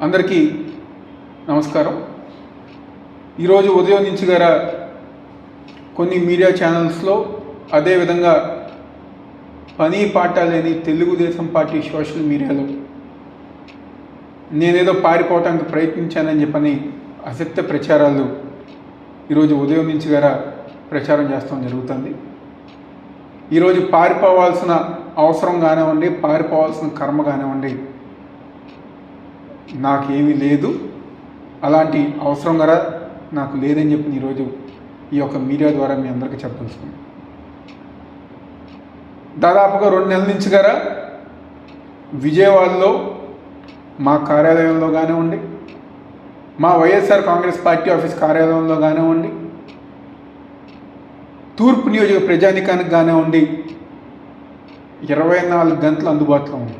అందరికీ నమస్కారం. ఈరోజు ఉదయం నుంచి కొన్ని మీడియా ఛానల్స్లో, అదేవిధంగా పని పాట లేని తెలుగుదేశం పార్టీ సోషల్ మీడియాలో నేనేదో పారిపోవటానికి ప్రయత్నించానని చెప్పని అసత్య ప్రచారాలు ఈరోజు ఉదయం నుంచి ప్రచారం చేస్తాం జరుగుతుంది. ఈరోజు పారిపోవాల్సిన అవసరం కానివ్వండి, పారిపోవాల్సిన కర్మ కానివ్వండి, నాకేమీ లేదు. అలాంటి అవసరం నాకు లేదని చెప్పి ఈరోజు ఈ యొక్క మీడియా ద్వారా మీ అందరికీ చెప్పదలుచుకున్నాను. దాదాపుగా 2 నెలల నుంచి విజయవాడలో మా కార్యాలయంలో కానివ్వండి, మా వైఎస్ఆర్ కాంగ్రెస్ పార్టీ ఆఫీస్ కార్యాలయంలో కానివ్వండి, తూర్పు నియోజక ప్రజానికానికి కానివ్వండి 24 గంటలు అందుబాటులో ఉంది.